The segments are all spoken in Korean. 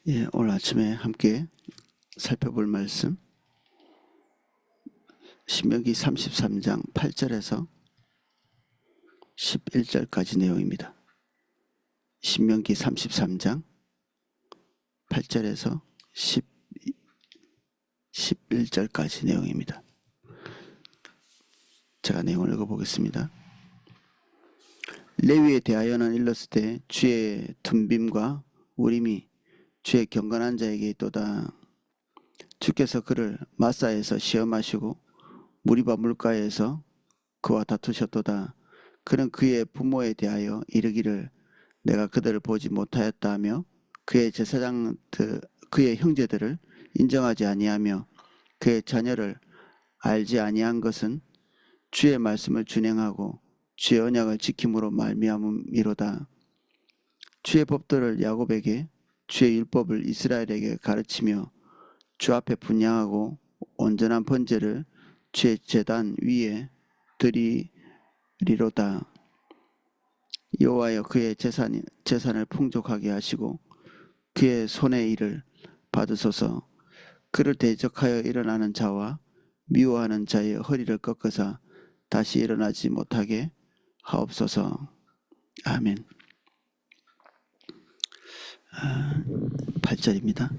예, 오늘 아침에 함께 살펴볼 말씀 신명기 33장 8절에서 11절까지 내용입니다. 신명기 33장 8절에서 11절까지 내용입니다. 제가 내용을 읽어보겠습니다. 레위에 대하여는 일렀으되 주의 tum빔과 우림이 주의 경건한 자에게 있도다. 주께서 그를 마사에서 시험하시고 무리바 물가에서 그와 다투셨도다. 그는 그의 부모에 대하여 이르기를 내가 그들을 보지 못하였다 하며 그의 그의 형제들을 인정하지 아니하며 그의 자녀를 알지 아니한 것은 주의 말씀을 준행하고 주의 언약을 지킴으로 말미암음이로다. 주의 법도를 야곱에게 주의 율법을 이스라엘에게 가르치며 주 앞에 분향하고 온전한 번제를 주의 제단 위에 드리리로다. 여호와여 그의 재산을 풍족하게 하시고 그의 손의 일을 받으소서. 그를 대적하여 일어나는 자와 미워하는 자의 허리를 꺾으사 다시 일어나지 못하게 하옵소서. 아멘. 8절입니다.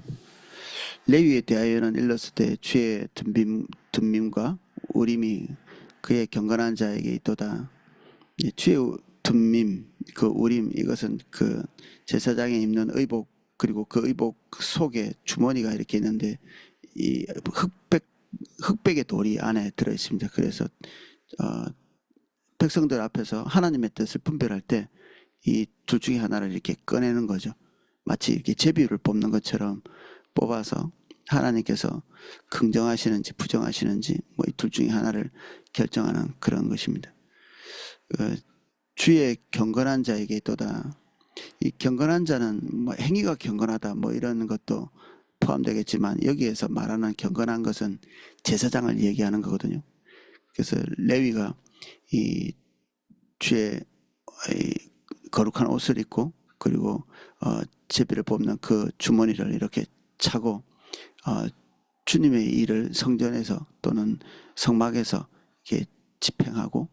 레위에 대하여는 일렀으되 주의 둠밈과 우림이 그의 경건한 자에게 있도다. 주의 둠밈, 그 우림, 이것은 그 제사장에 입는 의복, 그리고 그 의복 속에 주머니가 이렇게 있는데 이 흑백의 돌이 안에 들어 있습니다. 그래서 백성들 앞에서 하나님의 뜻을 분별할 때 이 둘 중에 하나를 이렇게 꺼내는 거죠. 마치 이렇게 제비를 뽑는 것처럼 뽑아서 하나님께서 긍정하시는지 부정하시는지 뭐 이 둘 중에 하나를 결정하는 그런 것입니다. 주의 경건한 자에게 있도다. 이 경건한 자는 뭐 행위가 경건하다 뭐 이런 것도 포함되겠지만 여기에서 말하는 경건한 것은 제사장을 얘기하는 거거든요. 그래서 레위가 이 주의 거룩한 옷을 입고 그리고 제비를 뽑는 그 주머니를 이렇게 차고 주님의 일을 성전에서 또는 성막에서 이렇게 집행하고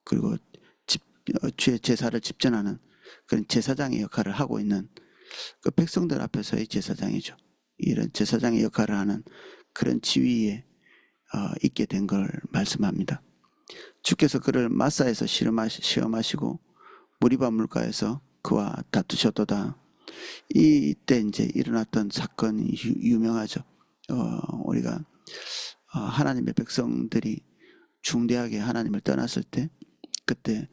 그리고 주의 제사를 집전하는 그런 제사장의 역할을 하고 있는 그 백성들 앞에서의 제사장이죠. 이런 제사장의 역할을 하는 그런 지위에 있게 된 걸 말씀합니다. 주께서 그를 마사에서 시험하시고 무리바 물가에서 그와 다투셨도다. 이때 이제 일어났던 사건이 유명하죠. 우리가 하나님의 백성들이 중대하게 하나님을 떠났을 때 그때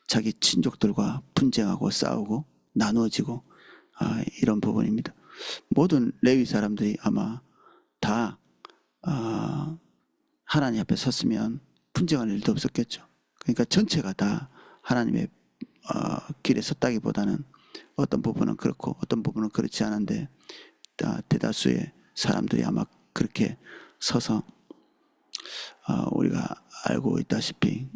자기 친족들과 분쟁하고 싸우고 나누어지고 이런 부분입니다. 모든 레위 사람들이 아마 다 하나님 앞에 섰으면 분쟁할 일도 없었겠죠. 그러니까 전체가 다 하나님의 길에 섰다기보다는 어떤 부분은 그렇고 어떤 부분은 그렇지 않은데 대다수의 사람들이 아마 그렇게 서서 우리가 알고 있다시피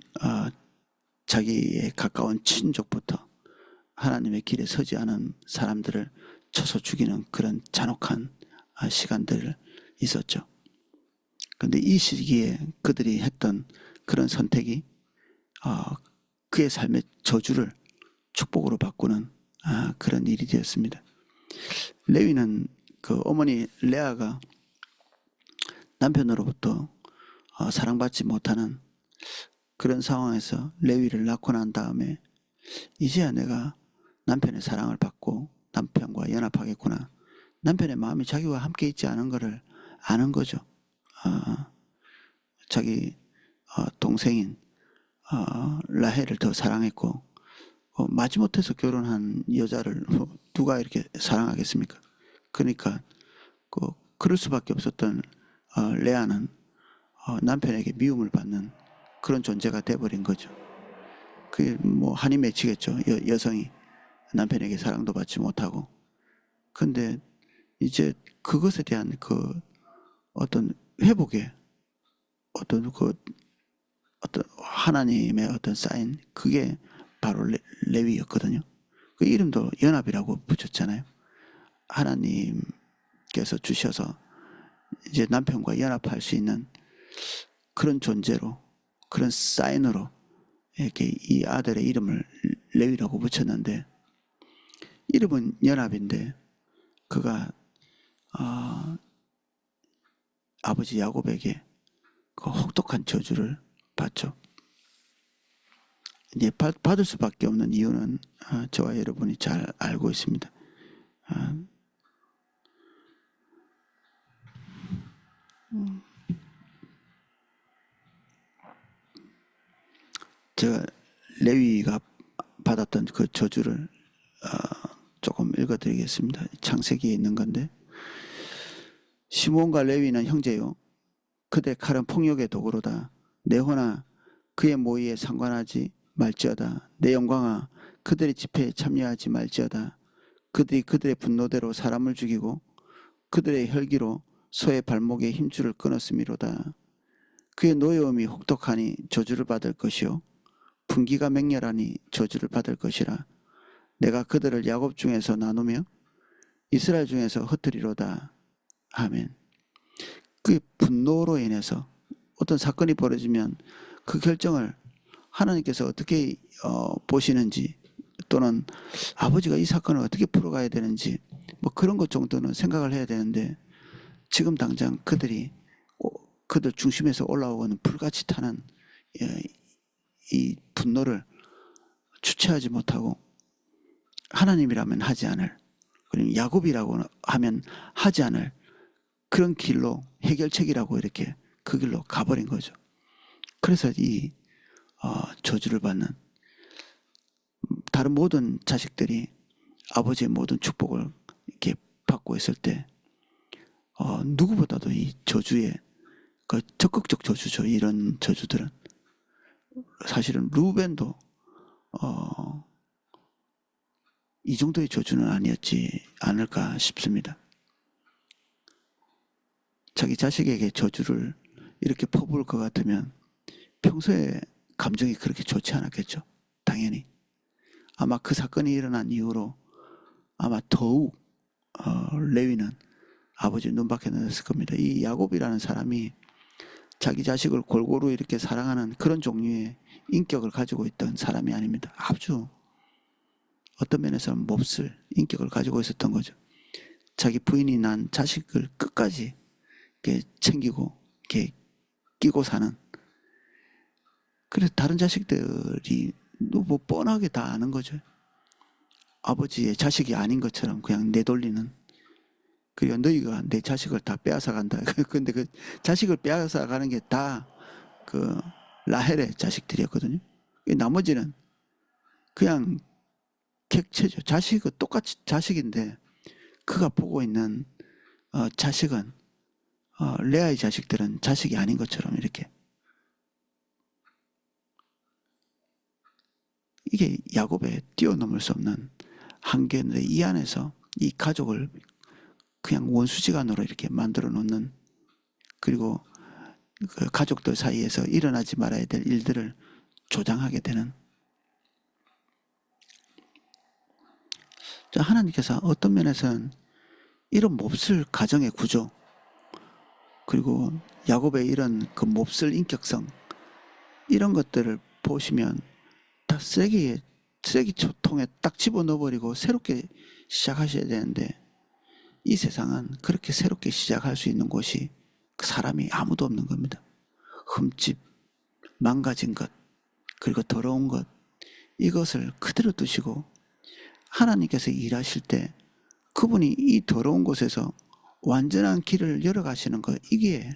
자기의 가까운 친족부터 하나님의 길에 서지 않은 사람들을 쳐서 죽이는 그런 잔혹한 시간들 있었죠. 그런데 이 시기에 그들이 했던 그런 선택이 그의 삶의 저주를 축복으로 바꾸는 그런 일이 되었습니다. 레위는 그 어머니 레아가 남편으로부터 사랑받지 못하는 그런 상황에서 레위를 낳고 난 다음에 이제야 내가 남편의 사랑을 받고 남편과 연합하겠구나. 남편의 마음이 자기와 함께 있지 않은 것을 아는 거죠. 자기 동생인 라헬을 더 사랑했고 마지못해서 결혼한 여자를 누가 이렇게 사랑하겠습니까? 그러니까 그럴 수밖에 없었던 레아는 남편에게 미움을 받는 그런 존재가 돼버린 거죠. 그게 뭐 한이 맺히겠죠. 여성이 남편에게 사랑도 받지 못하고. 근데 이제 그것에 대한 그 어떤 회복의 어떤 하나님의 어떤 사인, 그게 바로 레위였거든요. 그 이름도 연합이라고 붙였잖아요. 하나님 하나님께서 주셔서 이제 남편과 연합할 수 있는 그런 존재로, 그런 사인으로 이렇게 이 아들의 이름을 레위라고 붙였는데, 이름은 연합인데 그가 아버지 야곱에게 그 혹독한 저주를 받죠. 이제 받을 수밖에 없는 이유는 저와 여러분이 잘 알고 있습니다. 제가 레위가 받았던 그 저주를 조금 읽어드리겠습니다. 창세기에 있는 건데, 시므온과 레위는 형제요, 그들의 칼은 폭력의 도구로다. 내 호나 그의 모의에 상관하지 말지어다. 내 영광아 그들의 집회에 참여하지 말지어다. 그들이 그들의 분노대로 사람을 죽이고 그들의 혈기로 소의 발목에 힘줄을 끊었음이로다. 그의 노여움이 혹독하니 저주를 받을 것이요 분기가 맹렬하니 저주를 받을 것이라. 내가 그들을 야곱 중에서 나누며 이스라엘 중에서 흩으리로다. 아멘. 그 분노로 인해서 어떤 사건이 벌어지면 그 결정을 하나님께서 어떻게 보시는지, 또는 아버지가 이 사건을 어떻게 풀어가야 되는지, 뭐 그런 것 정도는 생각을 해야 되는데, 지금 당장 그들 중심에서 올라오는 불같이 타는 이 분노를 주체하지 못하고, 하나님이라면 하지 않을, 그리고 야곱이라고 하면 하지 않을 그런 길로, 해결책이라고 이렇게 그 길로 가버린 거죠. 그래서 이 저주를 받는, 다른 모든 자식들이 아버지의 모든 축복을 이렇게 받고 있을 때 누구보다도 이 저주에 그 적극적 저주죠. 이런 저주들은 사실은 루벤도 이 정도의 저주는 아니었지 않을까 싶습니다. 자기 자식에게 저주를 이렇게 퍼부을 것 같으면 평소에 감정이 그렇게 좋지 않았겠죠. 당연히 아마 그 사건이 일어난 이후로 아마 더욱 레위는 아버지 눈밖에 넣었을 겁니다. 이 야곱이라는 사람이 자기 자식을 골고루 이렇게 사랑하는 그런 종류의 인격을 가지고 있던 사람이 아닙니다. 아주 어떤 면에서는 몹쓸 인격을 가지고 있었던 거죠. 자기 부인이 난 자식을 끝까지 이렇게 챙기고 이렇게 끼고 사는. 그래서 다른 자식들이 뭐 뻔하게 다 아는 거죠. 아버지의 자식이 아닌 것처럼 그냥 내돌리는. 그리고 너희가 내 자식을 다 빼앗아 간다. 근데 그 자식을 빼앗아 가는 게 다 그 라헬의 자식들이었거든요. 나머지는 그냥 객체죠. 자식은 똑같이 자식인데 그가 보고 있는 자식은 레아의 자식들은 자식이 아닌 것처럼 이렇게. 이게 야곱의 뛰어넘을 수 없는 한계인데, 이 안에서 이 가족을 그냥 원수지간으로 이렇게 만들어 놓는, 그리고 그 가족들 사이에서 일어나지 말아야 될 일들을 조장하게 되는. 하나님께서 어떤 면에서는 이런 몹쓸 가정의 구조, 그리고 야곱의 이런 그 몹쓸 인격성, 이런 것들을 보시면 다 쓰레기통에 딱 집어넣어버리고 새롭게 시작하셔야 되는데, 이 세상은 그렇게 새롭게 시작할 수 있는 곳이 사람이 아무도 없는 겁니다. 흠집, 망가진 것, 그리고 더러운 것, 이것을 그대로 두시고 하나님께서 일하실 때 그분이 이 더러운 곳에서 완전한 길을 열어가시는 것, 이게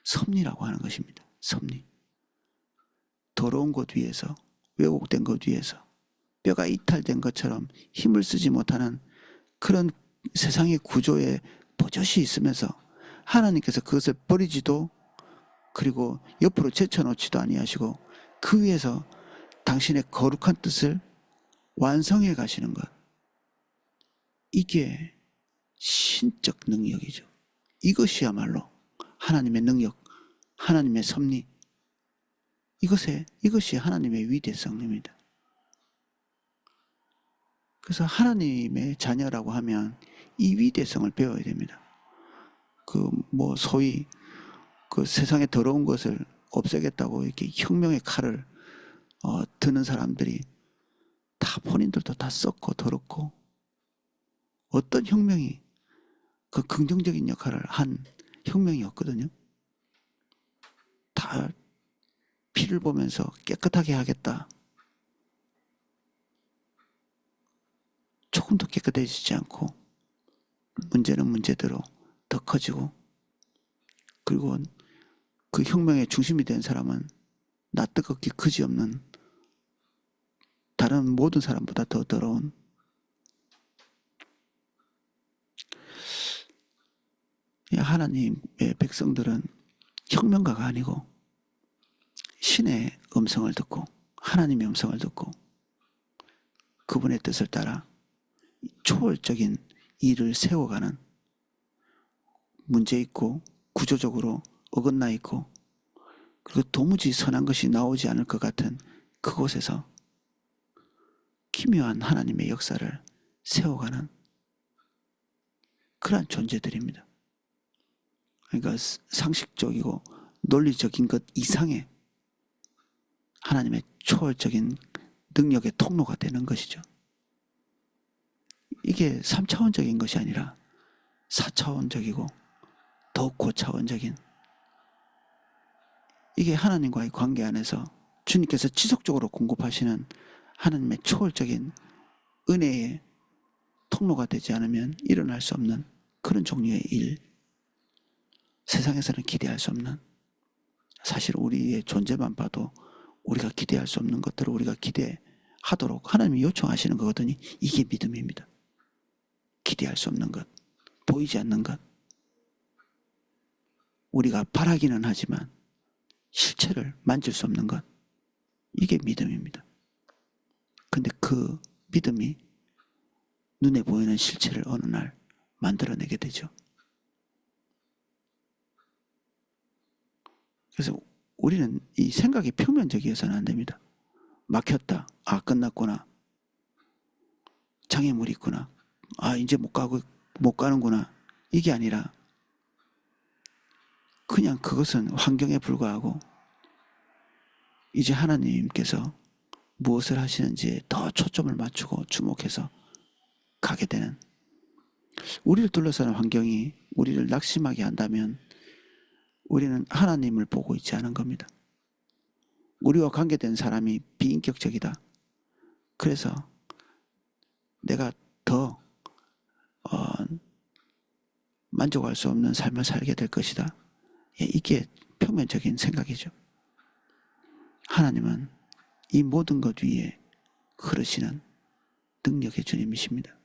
섭리라고 하는 것입니다. 섭리. 더러운 곳 위에서, 왜곡된 곳 위에서 뼈가 이탈된 것처럼 힘을 쓰지 못하는 그런 세상의 구조에 버젓이 있으면서 하나님께서 그것을 버리지도, 그리고 옆으로 제쳐놓지도 아니하시고 그 위에서 당신의 거룩한 뜻을 완성해 가시는 것, 이게 신적 능력이죠. 이것이야말로 하나님의 능력, 하나님의 섭리, 이것이 하나님의 위대성입니다. 그래서 하나님의 자녀라고 하면 이 위대성을 배워야 됩니다. 그 뭐 소위 그 세상에 더러운 것을 없애겠다고 이렇게 혁명의 칼을 드는 사람들이 다 본인들도 다 썩고 더럽고, 어떤 혁명이 그 긍정적인 역할을 한 혁명이었거든요. 다 피를 보면서 깨끗하게 하겠다. 조금도 깨끗해지지 않고 문제는 문제대로 더 커지고, 그리고 그 혁명의 중심이 된 사람은 나 뜨겁기 그지없는 다른 모든 사람보다 더 더러운, 하나님의 백성들은 혁명가가 아니고 신의 음성을 듣고 하나님의 음성을 듣고 그분의 뜻을 따라 초월적인 일을 세워가는, 문제 있고 구조적으로 어긋나 있고 그리고 도무지 선한 것이 나오지 않을 것 같은 그곳에서 기묘한 하나님의 역사를 세워가는 그러한 존재들입니다. 그러니까 상식적이고 논리적인 것 이상의 하나님의 초월적인 능력의 통로가 되는 것이죠. 이게 3차원적인 것이 아니라 4차원적이고 더욱 고차원적인, 이게 하나님과의 관계 안에서 주님께서 지속적으로 공급하시는 하나님의 초월적인 은혜의 통로가 되지 않으면 일어날 수 없는 그런 종류의 일, 세상에서는 기대할 수 없는, 사실 우리의 존재만 봐도 우리가 기대할 수 없는 것들을 우리가 기대하도록 하나님이 요청하시는 거거든요. 이게 믿음입니다. 기대할 수 없는 것, 보이지 않는 것, 우리가 바라기는 하지만 실체를 만질 수 없는 것, 이게 믿음입니다. 근데 그 믿음이 눈에 보이는 실체를 어느 날 만들어내게 되죠. 그래서 우리는 이 생각이 평면적이어서는 안 됩니다. 막혔다. 아, 끝났구나. 장애물이 있구나. 아, 이제 못 가는구나. 이게 아니라 그냥 그것은 환경에 불과하고 이제 하나님께서 무엇을 하시는지에 더 초점을 맞추고 주목해서 가게 되는, 우리를 둘러싸는 환경이 우리를 낙심하게 한다면 우리는 하나님을 보고 있지 않은 겁니다. 우리와 관계된 사람이 비인격적이다. 그래서 내가 더 만족할 수 없는 삶을 살게 될 것이다. 이게 표면적인 생각이죠. 하나님은 이 모든 것 위에 흐르시는 능력의 주님이십니다.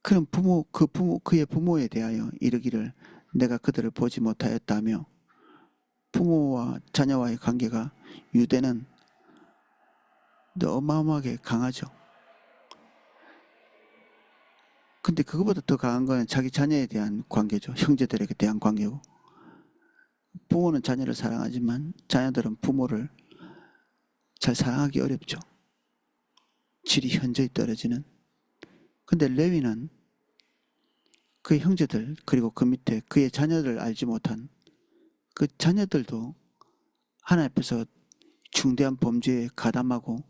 그럼 그의 부모에 대하여 이르기를 내가 그들을 보지 못하였다며, 부모와 자녀와의 관계가 유대는 어마어마하게 강하죠. 근데 그거보다 더 강한 거는 자기 자녀에 대한 관계죠. 형제들에게 대한 관계고, 부모는 자녀를 사랑하지만 자녀들은 부모를 잘 사랑하기 어렵죠. 질이 현저히 떨어지는. 근데 레위는 그의 형제들 그리고 그 밑에 그의 자녀들 알지 못한 그 자녀들도 하나님 앞에서 중대한 범죄에 가담하고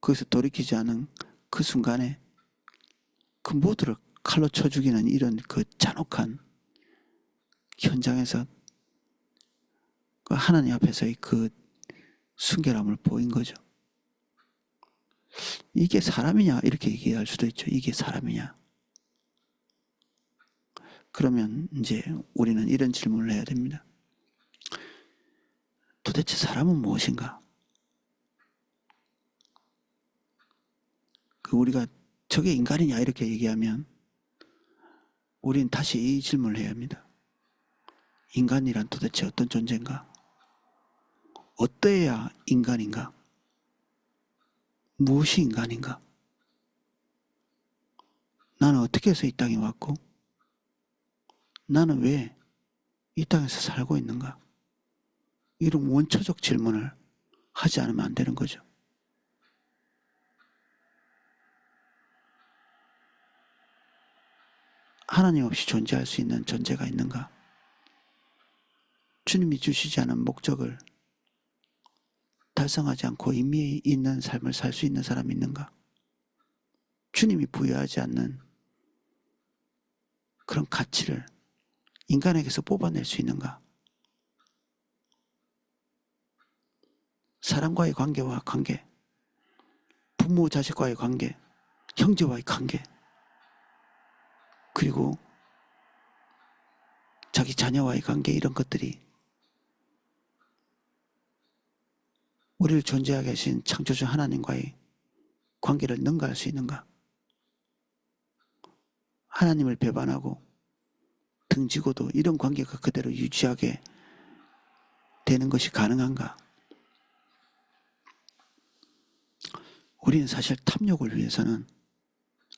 거기서 돌이키지 않은 그 순간에 그 모두를 칼로 쳐 죽이는 이런 그 잔혹한 현장에서 그 하나님 앞에서의 그 순결함을 보인 거죠. 이게 사람이냐 이렇게 얘기할 수도 있죠. 이게 사람이냐. 그러면 이제 우리는 이런 질문을 해야 됩니다. 도대체 사람은 무엇인가? 우리가 저게 인간이냐 이렇게 얘기하면 우린 다시 이 질문을 해야 합니다. 인간이란 도대체 어떤 존재인가? 어떠해야 인간인가? 무엇이 인간인가? 나는 어떻게 해서 이 땅에 왔고 나는 왜 이 땅에서 살고 있는가? 이런 원초적 질문을 하지 않으면 안 되는 거죠. 하나님 없이 존재할 수 있는 존재가 있는가? 주님이 주시지 않은 목적을 달성하지 않고 의미 있는 삶을 살 수 있는 사람이 있는가? 주님이 부여하지 않는 그런 가치를 인간에게서 뽑아낼 수 있는가? 사람과의 관계와 관계, 부모 자식과의 관계, 형제와의 관계, 그리고 자기 자녀와의 관계, 이런 것들이 우리를 존재하게 하신 창조주 하나님과의 관계를 능가할 수 있는가? 하나님을 배반하고 등지고도 이런 관계가 그대로 유지하게 되는 것이 가능한가? 우리는 사실 탐욕을 위해서는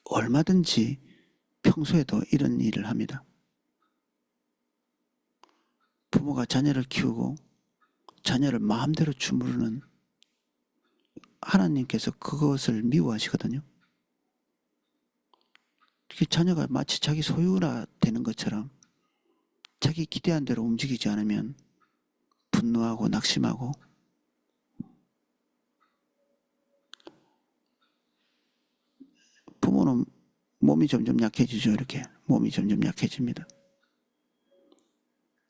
얼마든지 평소에도 이런 일을 합니다. 부모가 자녀를 키우고 자녀를 마음대로 주무르는, 하나님께서 그것을 미워하시거든요. 자녀가 마치 자기 소유라 되는 것처럼 자기 기대한 대로 움직이지 않으면 분노하고 낙심하고, 부모는 몸이 점점 약해지죠. 이렇게 몸이 점점 약해집니다.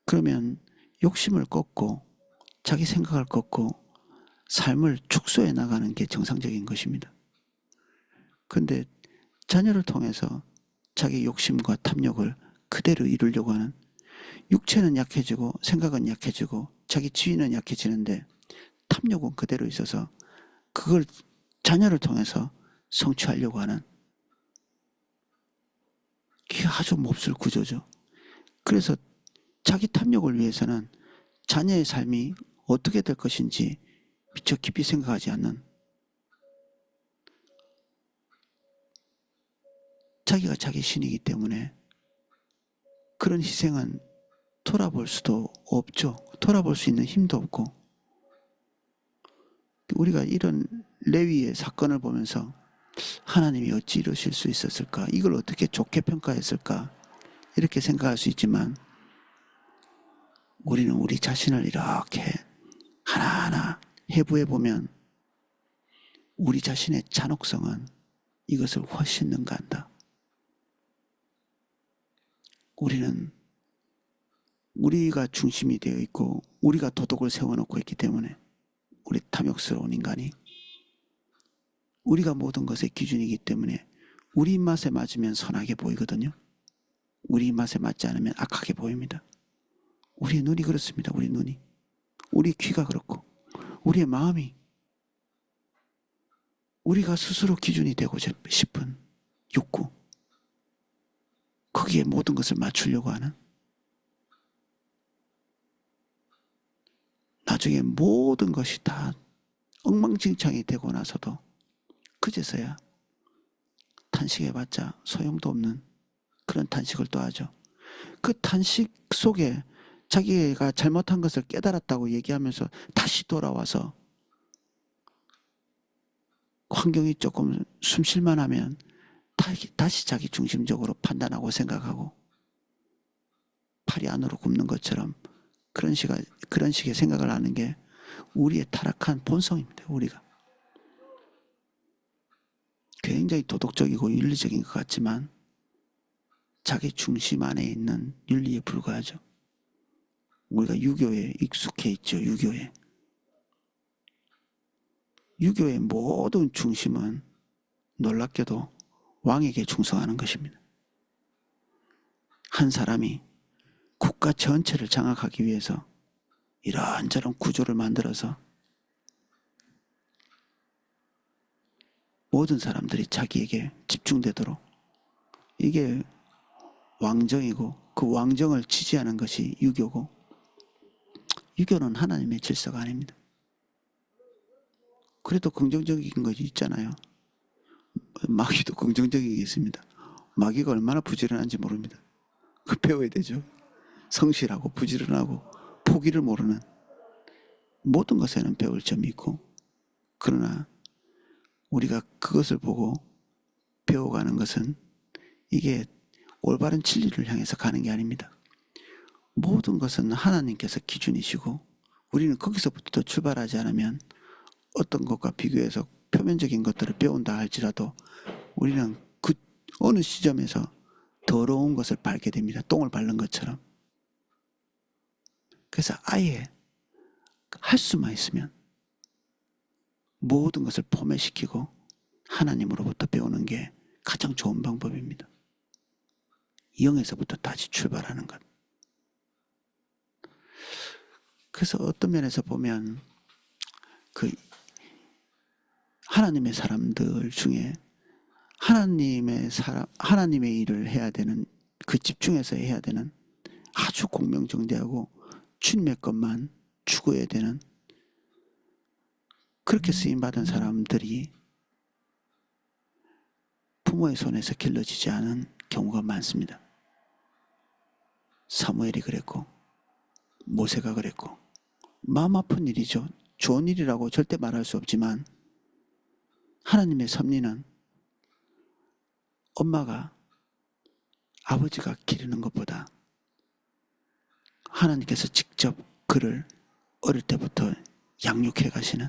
그러면 욕심을 꺾고 자기 생각을 꺾고 삶을 축소해 나가는 게 정상적인 것입니다. 그런데 자녀를 통해서 자기 욕심과 탐욕을 그대로 이루려고 하는, 육체는 약해지고 생각은 약해지고 자기 지위는 약해지는데 탐욕은 그대로 있어서 그걸 자녀를 통해서 성취하려고 하는, 그게 아주 몹쓸 구조죠. 그래서 자기 탐욕을 위해서는 자녀의 삶이 어떻게 될 것인지 미처 깊이 생각하지 않는, 자기가 자기 신이기 때문에 그런 희생은 돌아볼 수도 없죠. 돌아볼 수 있는 힘도 없고, 우리가 이런 레위의 사건을 보면서 하나님이 어찌 이러실 수 있었을까? 이걸 어떻게 좋게 평가했을까? 이렇게 생각할 수 있지만 우리는 우리 자신을 이렇게 하나하나 해부해 보면 우리 자신의 잔혹성은 이것을 훨씬 능가한다. 우리는 우리가 중심이 되어 있고 우리가 도덕을 세워놓고 있기 때문에 우리 탐욕스러운 인간이, 우리가 모든 것의 기준이기 때문에 우리 입맛에 맞으면 선하게 보이거든요. 우리 입맛에 맞지 않으면 악하게 보입니다. 우리의 눈이 그렇습니다. 우리 눈이, 우리 귀가 그렇고 우리의 마음이, 우리가 스스로 기준이 되고 싶은 욕구, 거기에 모든 것을 맞추려고 하는, 나중에 모든 것이 다 엉망진창이 되고 나서도 그제서야 탄식해봤자 소용도 없는 그런 탄식을 또 하죠. 그 탄식 속에 자기가 잘못한 것을 깨달았다고 얘기하면서 다시 돌아와서 환경이 조금 숨쉴만 하면 다시 자기 중심적으로 판단하고 생각하고 팔이 안으로 굽는 것처럼 그런 식의 생각을 하는 게 우리의 타락한 본성입니다. 우리가 굉장히 도덕적이고 윤리적인 것 같지만 자기 중심 안에 있는 윤리에 불과하죠. 우리가 유교에 익숙해 있죠. 유교의 모든 중심은 놀랍게도 왕에게 충성하는 것입니다. 한 사람이 국가 전체를 장악하기 위해서 이런저런 구조를 만들어서 모든 사람들이 자기에게 집중되도록, 이게 왕정이고 그 왕정을 지지하는 것이 유교고, 유교는 하나님의 질서가 아닙니다. 그래도 긍정적인 것이 있잖아요. 마귀도 긍정적인 게 있습니다. 마귀가 얼마나 부지런한지 모릅니다. 그 배워야 되죠. 성실하고 부지런하고 포기를 모르는, 모든 것에는 배울 점이 있고, 그러나 우리가 그것을 보고 배워가는 것은 이게 올바른 진리를 향해서 가는 게 아닙니다. 모든 것은 하나님께서 기준이시고 우리는 거기서부터 출발하지 않으면 어떤 것과 비교해서 표면적인 것들을 배운다 할지라도 우리는 그 어느 시점에서 더러운 것을 밟게 됩니다. 똥을 밟는 것처럼. 그래서 아예 할 수만 있으면 모든 것을 포맷시키고 하나님으로부터 배우는 게 가장 좋은 방법입니다. 0에서부터 다시 출발하는 것. 그래서 어떤 면에서 보면 그 하나님의 사람들 중에 하나님의 일을 해야 되는 그 집중해서 해야 되는 아주 공명정대하고 주님의 것만 추구해야 되는 그렇게 쓰임받은 사람들이 부모의 손에서 길러지지 않은 경우가 많습니다. 사무엘이 그랬고 모세가 그랬고 마음 아픈 일이죠. 좋은 일이라고 절대 말할 수 없지만 하나님의 섭리는 엄마가 아버지가 기르는 것보다 하나님께서 직접 그를 어릴 때부터 양육해 가시는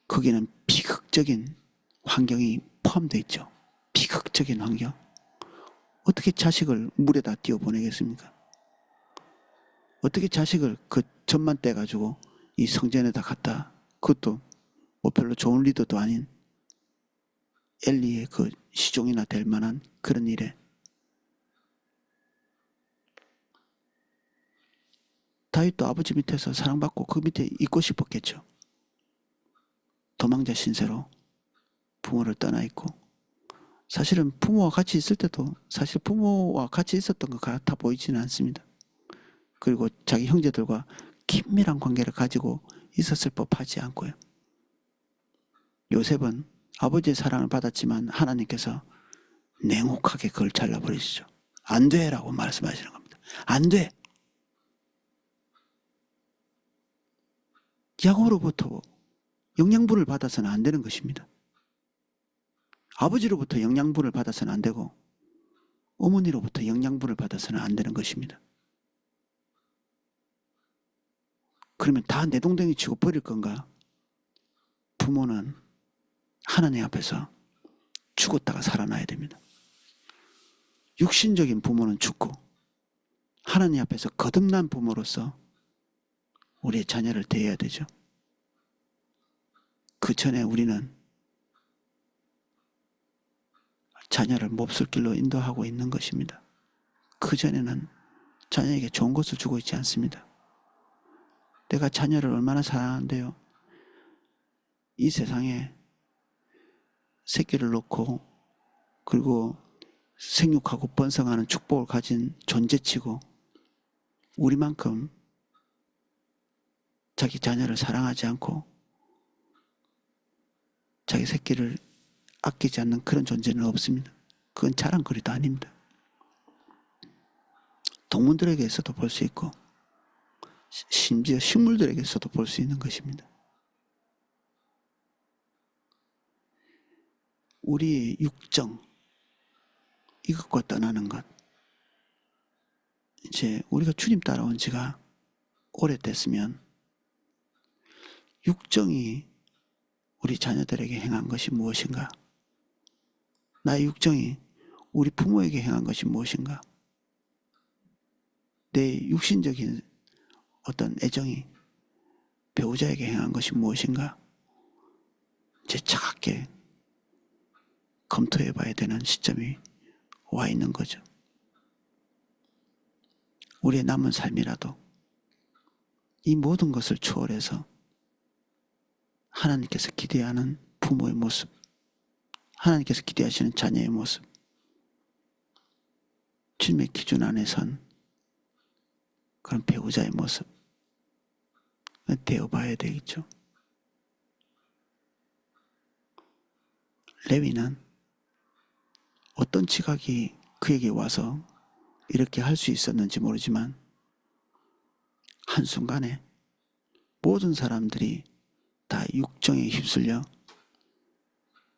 거기는 비극적인 환경이 포함되어 있죠. 비극적인 환경. 어떻게 자식을 물에다 띄워보내겠습니까? 어떻게 자식을 그 젖만 떼가지고 이 성전에다 갖다, 그것도 뭐 별로 좋은 리더도 아닌 엘리의 그 시종이나 될 만한 그런 일에. 다윗도 아버지 밑에서 사랑받고 그 밑에 있고 싶었겠죠. 도망자 신세로 부모를 떠나 있고, 사실은 부모와 같이 있을 때도 사실 부모와 같이 있었던 것 같아 보이지는 않습니다. 그리고 자기 형제들과 긴밀한 관계를 가지고 있었을 법하지 않고요. 요셉은 아버지의 사랑을 받았지만 하나님께서 냉혹하게 그걸 잘라버리시죠. 안 돼라고 말씀하시는 겁니다. 안 돼. 야곱으로부터 영양분을 받아서는 안 되는 것입니다. 아버지로부터 영양분을 받아서는 안 되고 어머니로부터 영양분을 받아서는 안 되는 것입니다. 그러면 다 내동댕이 치고 버릴 건가? 부모는 하나님 앞에서 죽었다가 살아나야 됩니다. 육신적인 부모는 죽고 하나님 앞에서 거듭난 부모로서 우리의 자녀를 대해야 되죠. 그 전에 우리는 자녀를 몹쓸 길로 인도하고 있는 것입니다. 그 전에는 자녀에게 좋은 것을 주고 있지 않습니다. 내가 자녀를 얼마나 사랑하는데요. 이 세상에 새끼를 놓고 그리고 생육하고 번성하는 축복을 가진 존재치고 우리만큼 자기 자녀를 사랑하지 않고 자기 새끼를 아끼지 않는 그런 존재는 없습니다. 그건 자랑거리도 아닙니다. 동물들에게서도 볼 수 있고 심지어 식물들에게서도 볼 수 있는 것입니다. 우리의 육정, 이것과 떠나는 것. 이제 우리가 주님 따라온 지가 오래됐으면 육정이 우리 자녀들에게 행한 것이 무엇인가? 나의 육정이 우리 부모에게 행한 것이 무엇인가? 내 육신적인 어떤 애정이 배우자에게 행한 것이 무엇인가? 이제 차갑게 검토해 봐야 되는 시점이 와 있는 거죠. 우리의 남은 삶이라도 이 모든 것을 초월해서 하나님께서 기대하는 부모의 모습, 하나님께서 기대하시는 자녀의 모습, 주님의 기준 안에 선 그런 배우자의 모습 되어봐야 되겠죠. 레위는 어떤 지각이 그에게 와서 이렇게 할 수 있었는지 모르지만 한순간에 모든 사람들이 다 육정에 휩쓸려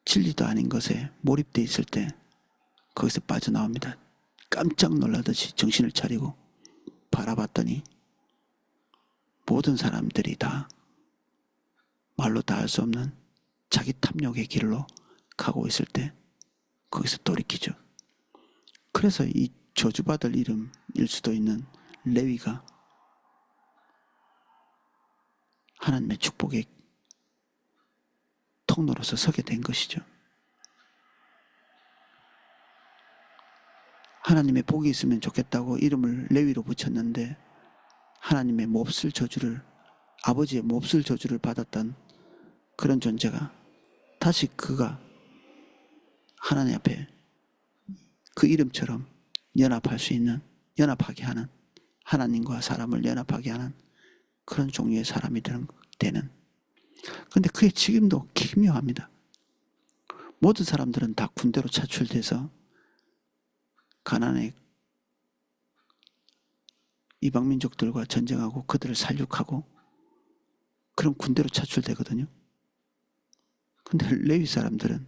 진리도 아닌 것에 몰입되어 있을 때 거기서 빠져나옵니다. 깜짝 놀라듯이 정신을 차리고 바라봤더니 모든 사람들이 다 말로 다 할 수 없는 자기 탐욕의 길로 가고 있을 때 거기서 돌이키죠. 그래서 이 저주받을 이름일 수도 있는 레위가 하나님의 축복의 통로로서 서게 된 것이죠. 하나님의 복이 있으면 좋겠다고 이름을 레위로 붙였는데 하나님의 몹쓸 저주를, 아버지의 몹쓸 저주를 받았던 그런 존재가 다시 그가 하나님 앞에 그 이름처럼 연합할 수 있는, 연합하게 하는, 하나님과 사람을 연합하게 하는 그런 종류의 사람이 되는. 그런데 그의 책임도 기묘합니다. 모든 사람들은 다 군대로 차출돼서 가나안의 이방민족들과 전쟁하고 그들을 살육하고 그런 군대로 차출되거든요. 근데 레위 사람들은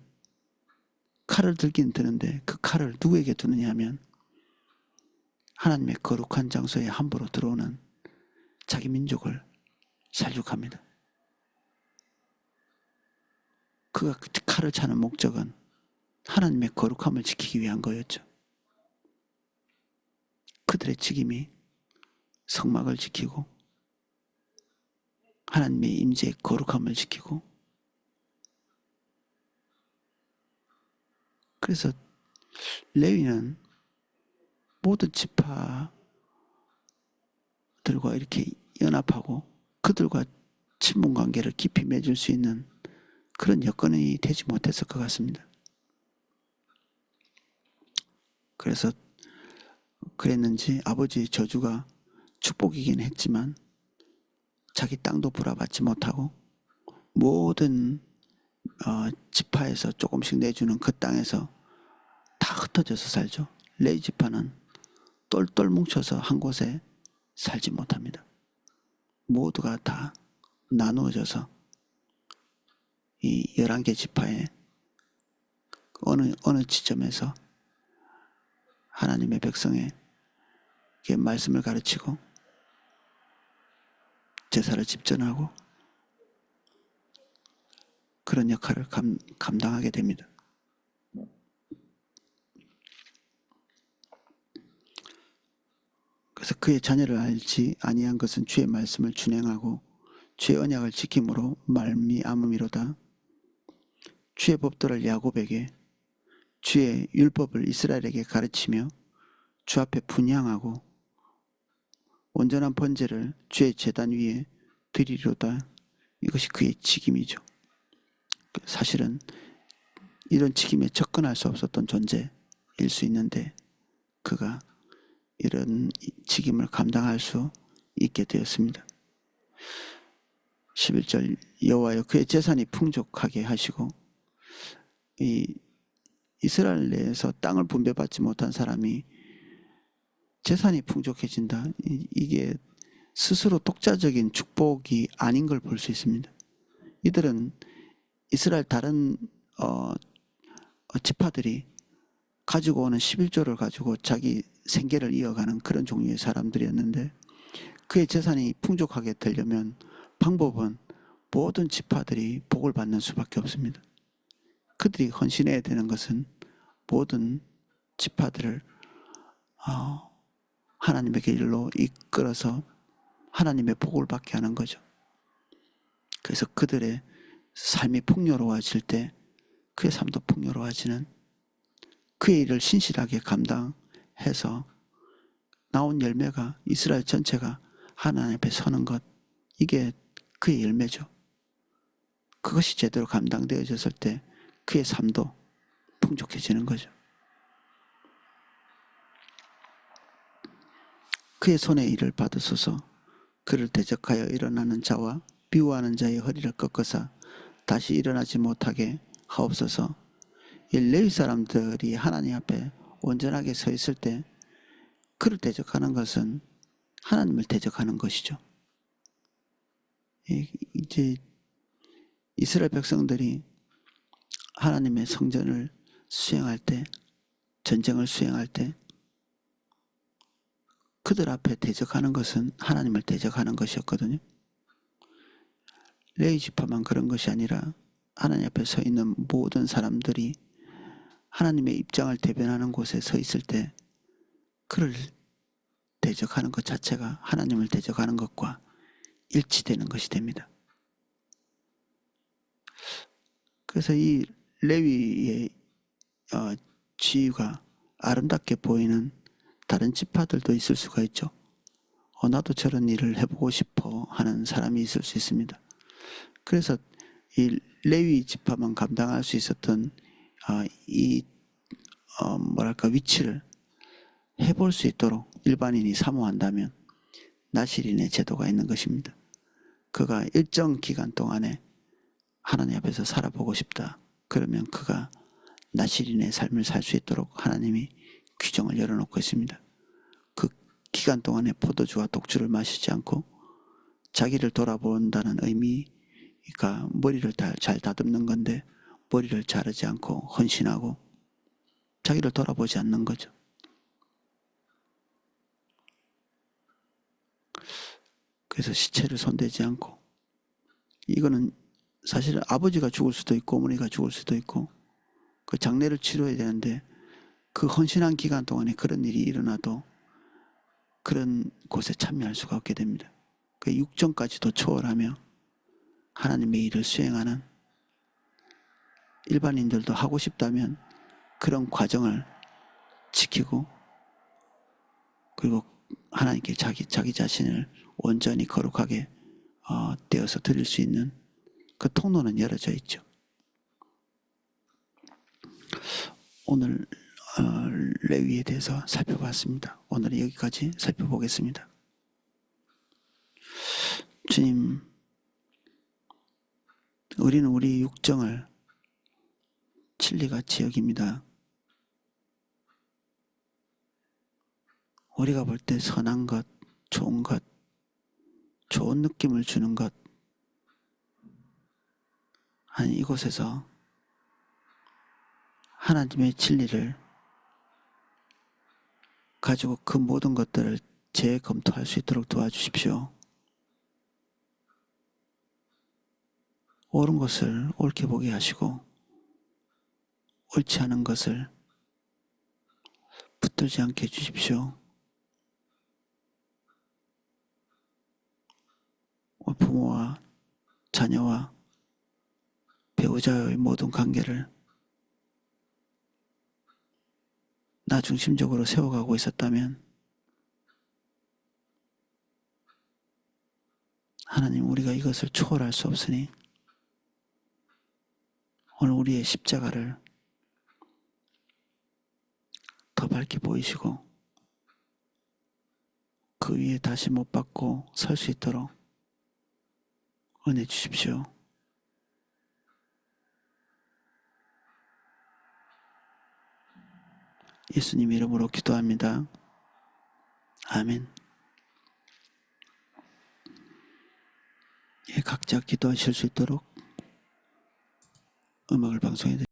칼을 들긴 드는데 그 칼을 누구에게 두느냐 하면 하나님의 거룩한 장소에 함부로 들어오는 자기 민족을 살육합니다. 그가 칼을 차는 목적은 하나님의 거룩함을 지키기 위한 거였죠. 그들의 책임이 성막을 지키고 하나님의 임재의 거룩함을 지키고, 그래서 레위는 모든 지파들과 이렇게 연합하고 그들과 친분 관계를 깊이 맺을 수 있는 그런 여건이 되지 못했을 것 같습니다. 그래서 그랬는지 아버지의 저주가 축복이긴 했지만 자기 땅도 불화받지 못하고 모든 지파에서 조금씩 내주는 그 땅에서 다 흩어져서 살죠. 레위 지파는 똘똘 뭉쳐서 한 곳에 살지 못합니다. 모두가 다 나누어져서 이 11개 지파의 어느 지점에서 하나님의 백성에게 말씀을 가르치고 제사를 집전하고 그런 역할을 감당하게 됩니다. 그래서 그의 자녀를 알지 아니한 것은 주의 말씀을 준행하고 주의 언약을 지킴으로 말미암음이로다. 주의 법도를 야곱에게 주의 율법을 이스라엘에게 가르치며 주 앞에 분향하고 온전한 번제를 주의 제단 위에 드리리로다. 이것이 그의 직임이죠. 사실은 이런 직임에 접근할 수 없었던 존재일 수 있는데 그가 이런 직임을 감당할 수 있게 되었습니다. 11절 여호와여 그의 재산이 풍족하게 하시고, 이 이스라엘 내에서 땅을 분배받지 못한 사람이 재산이 풍족해진다. 이게 스스로 독자적인 축복이 아닌 걸 볼 수 있습니다. 이들은 이스라엘 다른 지파들이 가지고 오는 11조를 가지고 자기 생계를 이어가는 그런 종류의 사람들이었는데 그의 재산이 풍족하게 되려면 방법은 모든 지파들이 복을 받는 수밖에 없습니다. 그들이 헌신해야 되는 것은 모든 지파들을 하나님의 길로 이끌어서 하나님의 복을 받게 하는 거죠. 그래서 그들의 삶이 풍요로워질 때 그의 삶도 풍요로워지는, 그의 일을 신실하게 감당해서 나온 열매가 이스라엘 전체가 하나님 앞에 서는 것, 이게 그의 열매죠. 그것이 제대로 감당되어졌을 때 그의 삶도 풍족해지는 거죠. 그의 손의 일을 받으소서. 그를 대적하여 일어나는 자와 비호하는 자의 허리를 꺾어서 다시 일어나지 못하게 하옵소서. 이 레위 사람들이 하나님 앞에 온전하게 서 있을 때 그를 대적하는 것은 하나님을 대적하는 것이죠. 이제 이스라엘 백성들이 하나님의 성전을 수행할 때 전쟁을 수행할 때 그들 앞에 대적하는 것은 하나님을 대적하는 것이었거든요. 레위 지파만 그런 것이 아니라 하나님 앞에 서 있는 모든 사람들이 하나님의 입장을 대변하는 곳에 서 있을 때 그를 대적하는 것 자체가 하나님을 대적하는 것과 일치되는 것이 됩니다. 그래서 이 레위의 지위가 아름답게 보이는 다른 지파들도 있을 수가 있죠. 나도 저런 일을 해보고 싶어 하는 사람이 있을 수 있습니다. 그래서 이 레위 지파만 감당할 수 있었던 이 위치를 해볼 수 있도록 일반인이 사모한다면 나실인의 제도가 있는 것입니다. 그가 일정 기간 동안에 하나님 앞에서 살아보고 싶다. 그러면 그가 나실인의 삶을 살 수 있도록 하나님이 규정을 열어놓고 있습니다. 그 기간 동안에 포도주와 독주를 마시지 않고 자기를 돌아본다는 의미가 머리를 잘 다듬는 건데 머리를 자르지 않고 헌신하고 자기를 돌아보지 않는 거죠. 그래서 시체를 손대지 않고 이거는 사실 아버지가 죽을 수도 있고 어머니가 죽을 수도 있고 그 장례를 치러야 되는데 그 헌신한 기간 동안에 그런 일이 일어나도 그런 곳에 참여할 수가 없게 됩니다. 그 육정까지도 초월하며 하나님의 일을 수행하는 일반인들도 하고 싶다면 그런 과정을 지키고 그리고 하나님께 자기 자신을 온전히 거룩하게 되어서 드릴 수 있는 그 통로는 열어져 있죠. 오늘 레위에 대해서 살펴봤습니다. 오늘은 여기까지 살펴보겠습니다. 주님, 우리는 우리 육정을 진리같이 여깁니다. 우리가 볼 때 선한 것, 좋은 것, 좋은 느낌을 주는 것, 아니 이곳에서 하나님의 진리를 가지고 그 모든 것들을 재검토할 수 있도록 도와주십시오. 옳은 것을 옳게 보게 하시고 옳지 않은 것을 붙들지 않게 해주십시오. 부모와 자녀와 배우자의 모든 관계를 나 중심적으로 세워가고 있었다면 하나님, 우리가 이것을 초월할 수 없으니 오늘 우리의 십자가를 더 밝게 보이시고 그 위에 다시 못 박고 설 수 있도록 은혜 주십시오. 예수님 이름으로 기도합니다. 아멘. 각자 기도하실 수 있도록 음악을 방송해 드립니다.